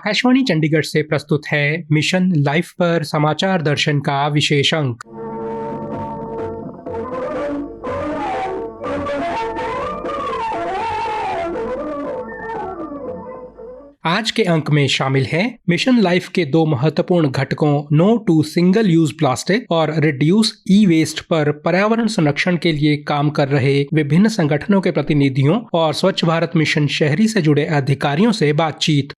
आकाशवाणी चंडीगढ़ से प्रस्तुत है मिशन लाइफ पर समाचार दर्शन का विशेष अंक। आज के अंक में शामिल है मिशन लाइफ के दो महत्वपूर्ण घटकों no to single use plastic और रिड्यूस ई वेस्ट पर पर्यावरण संरक्षण के लिए काम कर रहे विभिन्न संगठनों के प्रतिनिधियों और स्वच्छ भारत मिशन शहरी से जुड़े अधिकारियों से बातचीत।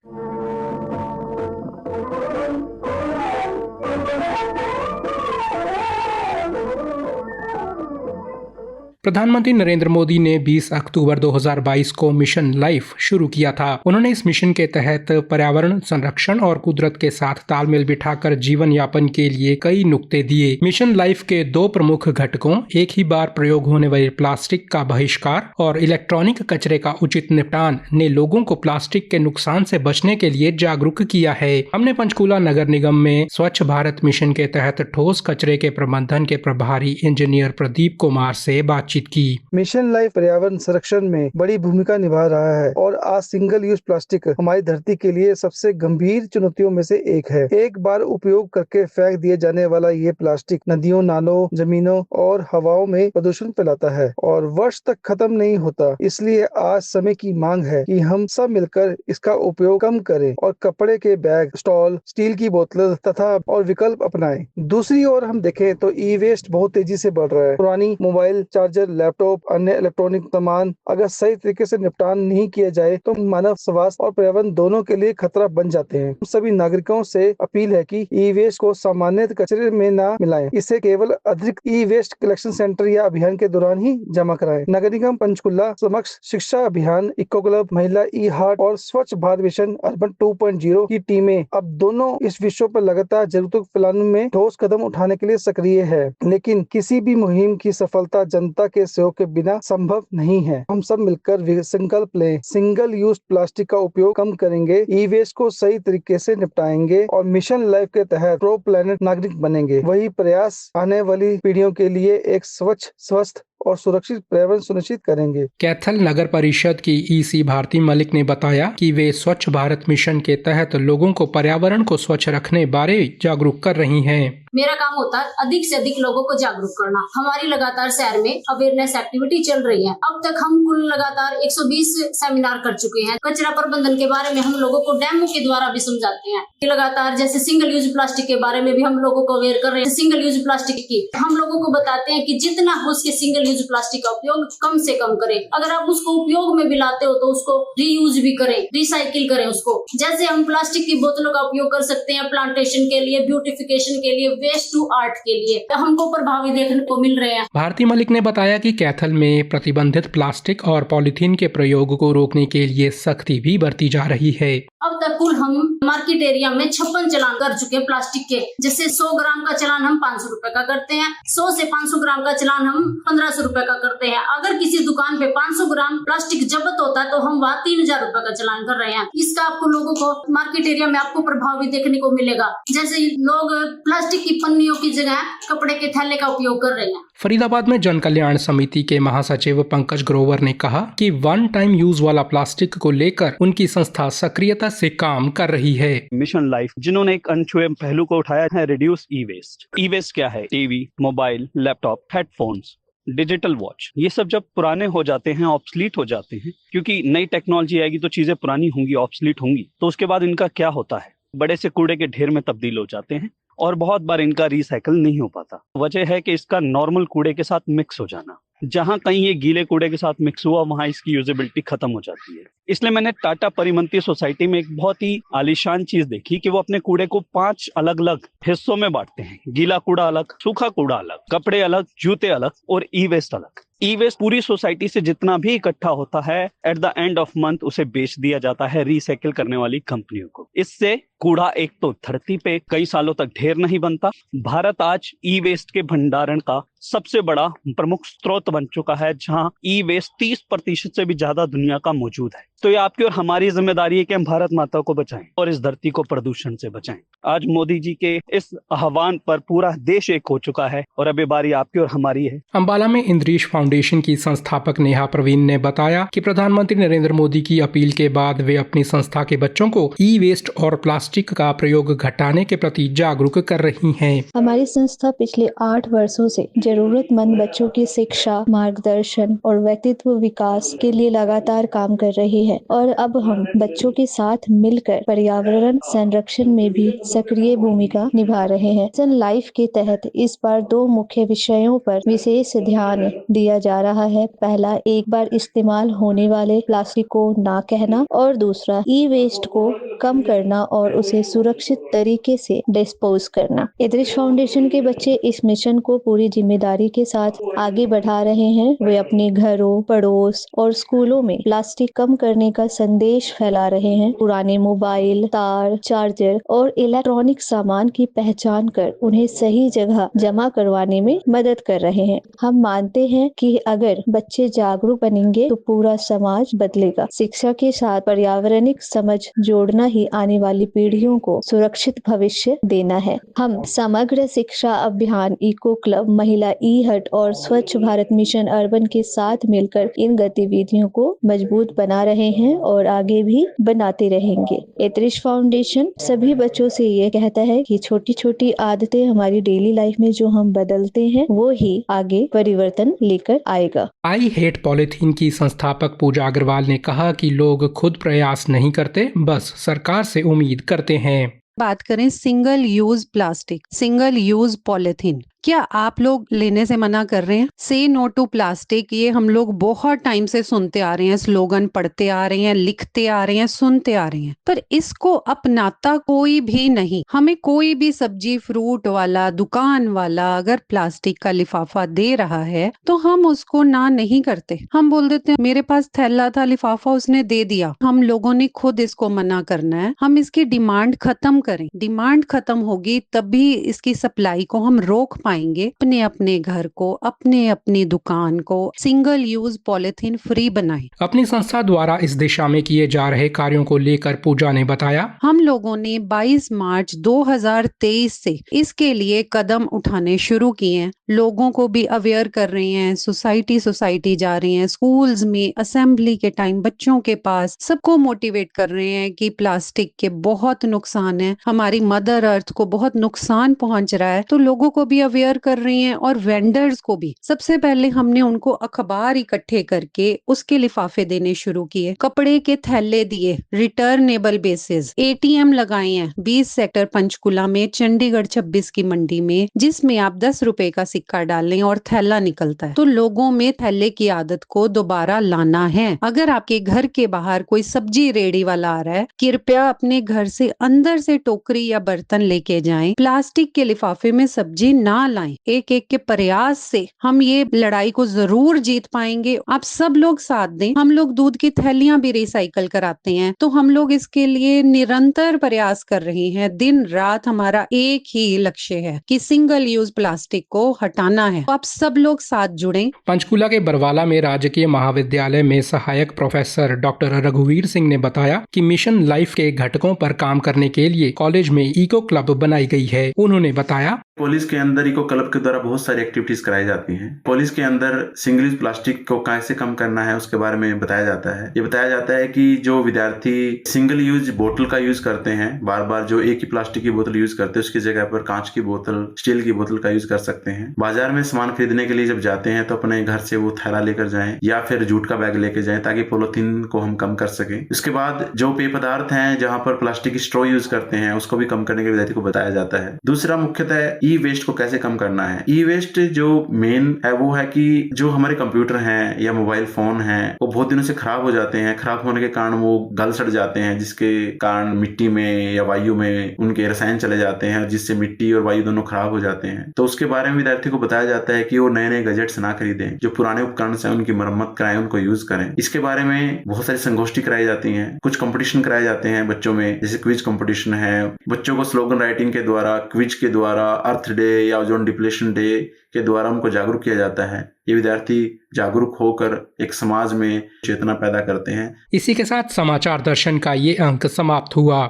प्रधानमंत्री नरेंद्र मोदी ने 20 अक्टूबर 2022 को मिशन लाइफ शुरू किया था। उन्होंने इस मिशन के तहत पर्यावरण संरक्षण और कुदरत के साथ तालमेल बिठाकर जीवन यापन के लिए कई नुक्ते दिए। मिशन लाइफ के दो प्रमुख घटकों एक ही बार प्रयोग होने वाले प्लास्टिक का बहिष्कार और इलेक्ट्रॉनिक कचरे का उचित निपटान ने लोगों को प्लास्टिक के नुकसान से बचने के लिए जागरूक किया है। हमने पंचकूला नगर निगम में स्वच्छ भारत मिशन के तहत ठोस कचरे के प्रबंधन के प्रभारी इंजीनियर प्रदीप कुमार से बातचीत की। मिशन लाइफ पर्यावरण संरक्षण में बड़ी भूमिका निभा रहा है और आज सिंगल यूज प्लास्टिक हमारी धरती के लिए सबसे गंभीर चुनौतियों में से एक है। एक बार उपयोग करके फेंक दिए जाने वाला ये प्लास्टिक नदियों, नालों, जमीनों और हवाओं में प्रदूषण फैलाता है और वर्ष तक खत्म नहीं होता। इसलिए आज समय की मांग है कि हम सब मिलकर इसका उपयोग कम करें और कपड़े के बैग, स्टॉल, स्टील की बोतल तथा और विकल्प अपनाएं। दूसरी ओर हम देखें तो ई वेस्ट बहुत तेजी से बढ़ रहा है। पुरानी मोबाइल, चार्जर, लैपटॉप, अन्य इलेक्ट्रॉनिक सामान अगर सही तरीके से निपटान नहीं किया जाए तो मानव स्वास्थ्य और पर्यावरण दोनों के लिए खतरा बन जाते हैं। सभी नागरिकों से अपील है कि ई वेस्ट को सामान्य कचरे में ना मिलाएं। इसे केवल अधिक ई वेस्ट कलेक्शन सेंटर या अभियान के दौरान ही जमा कराएं। नगर निगम पंचकुला समक्ष शिक्षा अभियान, इको क्लब, महिला ई हाट और स्वच्छ भारत मिशन अर्बन 2.0 की टीमें अब दोनों इस विषय पर लगातार जरूरतों को फैलाने में ठोस कदम उठाने के लिए सक्रिय है। लेकिन किसी भी मुहिम की सफलता जनता के सहयोग के बिना संभव नहीं है। हम सब मिलकर संकल्प लें, सिंगल यूज प्लास्टिक का उपयोग कम करेंगे, ई वेस्ट को सही तरीके से निपटाएंगे और मिशन लाइफ के तहत प्रो प्लेनेट नागरिक बनेंगे। वही प्रयास आने वाली पीढ़ियों के लिए एक स्वच्छ, स्वस्थ और सुरक्षित पर्यावरण सुनिश्चित करेंगे। कैथल नगर परिषद की ईसी भारती मलिक ने बताया कि वे स्वच्छ भारत मिशन के तहत लोगों को पर्यावरण को स्वच्छ रखने बारे जागरूक कर रही हैं। मेरा काम होता है अधिक से अधिक लोगों को जागरूक करना। हमारी लगातार शहर में अवेयरनेस एक्टिविटी चल रही है। अब तक हम कुल लगातार 120 सेमिनार कर चुके हैं। कचरा प्रबंधन के बारे में हम लोगों को डेमो के द्वारा भी समझाते हैं। लगातार जैसे सिंगल यूज प्लास्टिक के बारे में भी हम लोगों को अवेयर कर रहे हैं। सिंगल यूज प्लास्टिक की हम लोगों को बताते हैं कि जितना हो सके सिंगल यूज प्लास्टिक का उपयोग कम से कम करें। अगर आप उसको उपयोग में भी लाते हो तो उसको रीयूज भी करें, रिसाइकिल करें उसको। जैसे हम प्लास्टिक की बोतलों का उपयोग कर सकते हैं प्लांटेशन के लिए, ब्यूटिफिकेशन के लिए, वेस्ट टू आर्ट के लिए, हमको प्रभावी देखने को मिल रहे हैं। भारती मलिक ने बताया कि कैथल में प्रतिबंधित प्लास्टिक और पॉलीथीन के प्रयोग को रोकने के लिए सख्ती भी बरती जा रही है। अब तक कुल हम मार्केट एरिया में 56 चालान कर चुके हैं प्लास्टिक के। जैसे 100 ग्राम का चालान हम 500 रुपए का करते हैं, 100 से 500 ग्राम का चालान हम 1500 रुपए का करते हैं। अगर किसी दुकान पे 500 ग्राम प्लास्टिक जब्त होता है तो हम वहाँ 3000 रुपए का चालान कर रहे हैं। इसका आपको लोगों को मार्केट एरिया में आपको प्रभाव भी देखने को मिलेगा। जैसे लोग प्लास्टिक की पन्नियों की जगह कपड़े के थैले का उपयोग कर रहे हैं। फरीदाबाद में जन कल्याण समिति के महासचिव पंकज ग्रोवर ने कहा कि वन टाइम यूज वाला प्लास्टिक को लेकर उनकी संस्था सक्रियता से काम कर रही है। मिशन लाइफ जिन्होंने एक अनछुए पहलू को उठाया है, रिड्यूस ई वेस्ट। ई वेस्ट क्या है? TV, mobile, laptop, headphones, digital watch, ये सब जब पुराने हो जाते हैं, ऑब्सलीट हो जाते हैं, क्योंकि नई टेक्नोलॉजी आएगी तो चीजें पुरानी होंगी, ऑब्सलीट होंगी, तो उसके बाद इनका क्या होता है? बड़े से कूड़े के ढेर में तब्दील हो जाते हैं और बहुत बार इनका रिसाइकल नहीं हो पाता। वजह है कि इसका नॉर्मल कूड़े के साथ मिक्स हो जाना। जहां कहीं ये गीले कूड़े के साथ मिक्स हुआ वहां इसकी यूजेबिलिटी खत्म हो जाती है। इसलिए मैंने टाटा परिमंती सोसाइटी में एक बहुत ही आलीशान चीज देखी कि वो अपने कूड़े को 5 अलग अलग हिस्सों में बांटते हैं। गीला कूड़ा अलग, सूखा कूड़ा अलग, कपड़े अलग, जूते अलग और ई वेस्ट अलग। ई वेस्ट पूरी सोसाइटी से जितना भी इकट्ठा होता है at the end of month उसे बेच दिया जाता है रिसाइकिल करने वाली कंपनियों को। इससे कूड़ा एक तो धरती पे कई सालों तक ढेर नहीं बनता। भारत आज ई वेस्ट के भंडारण का सबसे बड़ा प्रमुख स्रोत बन चुका है, जहां ई वेस्ट 30% से भी ज्यादा दुनिया का मौजूद है। तो ये आपकी और हमारी जिम्मेदारी है कि हम भारत माता को बचाएं और इस धरती को प्रदूषण से बचाएं। आज मोदी जी के इस आह्वान पर पूरा देश एक हो चुका है और अब ये बारी आपकी और हमारी है। अंबाला में इंद्रीश फाउंडेशन की संस्थापक नेहा प्रवीण ने बताया कि प्रधानमंत्री नरेंद्र मोदी की अपील के बाद वे अपनी संस्था के बच्चों को ई वेस्ट और प्लास्टिक का प्रयोग घटाने के प्रति जागरूक कर रही हैं। हमारी संस्था पिछले 8 वर्षों से जरूरतमंद बच्चों की शिक्षा, मार्गदर्शन और व्यक्तित्व विकास के लिए लगातार काम कर रही है और अब हम बच्चों के साथ मिलकर पर्यावरण संरक्षण में भी सक्रिय भूमिका निभा रहे हैं। मिशन लाइफ के तहत इस बार 2 मुख्य विषयों पर विशेष ध्यान दिया जा रहा है। पहला, एक बार इस्तेमाल होने वाले प्लास्टिक को ना कहना और दूसरा, ई वेस्ट को कम करना और उसे सुरक्षित तरीके से डिस्पोज करना। इद्रिश फाउंडेशन के बच्चे इस मिशन को पूरी जिम्मेदारी के साथ आगे बढ़ा रहे हैं। वे अपने घरों, पड़ोस और स्कूलों में प्लास्टिक कम करने का संदेश फैला रहे हैं। पुराने मोबाइल, तार, चार्जर और इलेक्ट्रॉनिक सामान की पहचान कर उन्हें सही जगह जमा करवाने में मदद कर रहे हैं। हम मानते हैं कि अगर बच्चे जागरूक बनेंगे तो पूरा समाज बदलेगा। शिक्षा के साथ पर्यावरणिक समझ जोड़ना ही आने वाली पीढ़ियों को सुरक्षित भविष्य देना है। हम समग्र शिक्षा अभियान, इको क्लब, महिला ई हट और स्वच्छ भारत मिशन अर्बन के साथ मिलकर इन गतिविधियों को मजबूत बना रहे हैं और आगे भी बनाते रहेंगे। इद्रिश फाउंडेशन सभी बच्चों से ये कहता है कि छोटी छोटी आदतें हमारी डेली लाइफ में जो हम बदलते हैं वो ही आगे परिवर्तन लेकर आएगा। आई हेट पॉलीथीन की संस्थापक पूजा अग्रवाल ने कहा कि लोग खुद प्रयास नहीं करते, बस सरकार से उम्मीद करते हैं। बात करें single use plastic, single use polythene, क्या आप लोग लेने से मना कर रहे हैं? से नो टू प्लास्टिक, ये हम लोग बहुत टाइम से सुनते आ रहे हैं, स्लोगन पढ़ते आ रहे हैं, लिखते आ रहे हैं, सुनते आ रहे हैं, पर इसको अपनाता कोई भी नहीं। हमें कोई भी सब्जी फ्रूट वाला, दुकान वाला अगर प्लास्टिक का लिफाफा दे रहा है तो हम उसको ना नहीं करते। हम बोल देते हैं मेरे पास थैला था, लिफाफा उसने दे दिया। हम लोगों ने खुद इसको मना करना है। हम इसकी डिमांड खत्म करें। डिमांड खत्म होगी तभी इसकी सप्लाई को हम रोक पाएंगे। अपने अपने घर को, अपने अपनी दुकान को सिंगल यूज पॉलीथीन फ्री बनाएं। अपनी संस्था द्वारा इस दिशा में किए जा रहे कार्यों को लेकर पूजा ने बताया, हम लोगों ने 22 मार्च 2023 से इसके लिए कदम उठाने शुरू किए हैं। लोगों को भी अवेयर कर रहे हैं, सोसाइटी जा रही हैं, स्कूल्स में असेंबली के टाइम बच्चों के पास सबको मोटिवेट कर रहे हैं कि प्लास्टिक के बहुत नुकसान है, हमारी मदर अर्थ को बहुत नुकसान पहुंच रहा है। तो लोगों को भी अवेयर कर रही हैं और वेंडर्स को भी। सबसे पहले हमने उनको अखबार इकट्ठे करके उसके लिफाफे देने शुरू किए, कपड़े के थैले दिए, रिटर्नेबल बेसिस, एटीएम लगाए हैं 20 सेक्टर पंचकुला में, चंडीगढ़ 26 की मंडी में, जिसमें आप 10 रुपए का सिक्का डालें और थैला निकलता है। तो लोगों में थैले की आदत को दोबारा लाना है। अगर आपके घर के बाहर कोई सब्जी रेडी वाला आ रहा है, कृपया अपने घर से अंदर से टोकरी या बर्तन लेके जाएं। प्लास्टिक के लिफाफे में सब्जी ना लाएं। एक एक के प्रयास से हम ये लड़ाई को जरूर जीत पाएंगे। आप सब लोग साथ दें। हम लोग दूध की थैलियां भी रिसाइकल कराते हैं, तो हम लोग इसके लिए निरंतर प्रयास कर रहे हैं। दिन रात हमारा एक ही लक्ष्य है कि सिंगल यूज प्लास्टिक को हटाना है। तो आप सब लोग साथ जुड़ें। पंचकुला के बरवाला में राजकीय महाविद्यालय में सहायक प्रोफेसर डॉक्टर रघुवीर सिंह ने बताया कि मिशन लाइफ के घटकों पर काम करने के लिए कॉलेज में इको क्लब बनाई गई है। उन्होंने बताया, कॉलेज के अंदर इको क्लब के द्वारा बहुत सारी एक्टिविटीज कराई जाती हैं। कॉलेज के अंदर सिंगल यूज प्लास्टिक को कैसे कम करना है उसके बारे में बताया जाता है। ये बताया जाता है कि जो विद्यार्थी सिंगल यूज बोतल का यूज करते हैं, बार बार जो एक ही प्लास्टिक की बोतल यूज करते हैं, उसकी जगह पर कांच की बोतल, स्टील की बोतल का यूज कर सकते हैं। बाजार में सामान खरीदने के लिए जब जाते हैं तो अपने घर से वो थैला लेकर जाएं या फिर जूट का बैग लेकर जाएं ताकि पॉलिथीन को हम कम कर सकें। उसके बाद जो पेय पदार्थ हैं जहाँ पर प्लास्टिक की स्ट्रॉ यूज करते हैं उसको भी कम करने के विद्यार्थी को बताया जाता है। दूसरा मुख्यतः ई वेस्ट को कैसे कम करना है। ई वेस्ट जो मेन है वो है कि जो हमारे कंप्यूटर हैं या मोबाइल फोन हैं वो बहुत दिनों से खराब हो जाते हैं। खराब होने के कारण वो गल सड़ जाते हैं, जिसके कारण मिट्टी में या वायु में उनके रसायन चले जाते हैं, जिससे मिट्टी और वायु दोनों खराब हो जाते हैं। तो उसके बारे में विद्यार्थी को बताया जाता है कि वो नए नए गैजेट्स ना खरीदें, जो पुराने उपकरण से उनकी मरम्मत कराएं, उनको यूज करें। इसके बारे में बहुत सारी संगोष्ठी कराई जाती है, कुछ कंपटीशन कराए जाते हैं बच्चों में, जैसे क्विज कंपटीशन है। बच्चों को स्लोगन राइटिंग के द्वारा, क्विज के द्वारा, अर्थ डे या ओजोन डिप्लेशन डे के द्वारा उनको जागरूक किया जाता है। ये विद्यार्थी जागरूक होकर एक समाज में चेतना पैदा करते हैं। इसी के साथ समाचार दर्शन का ये अंक समाप्त हुआ।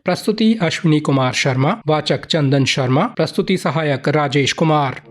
प्रस्तुति अश्विनी कुमार शर्मा, वाचक चंदन शर्मा, प्रस्तुति सहायक राजेश कुमार।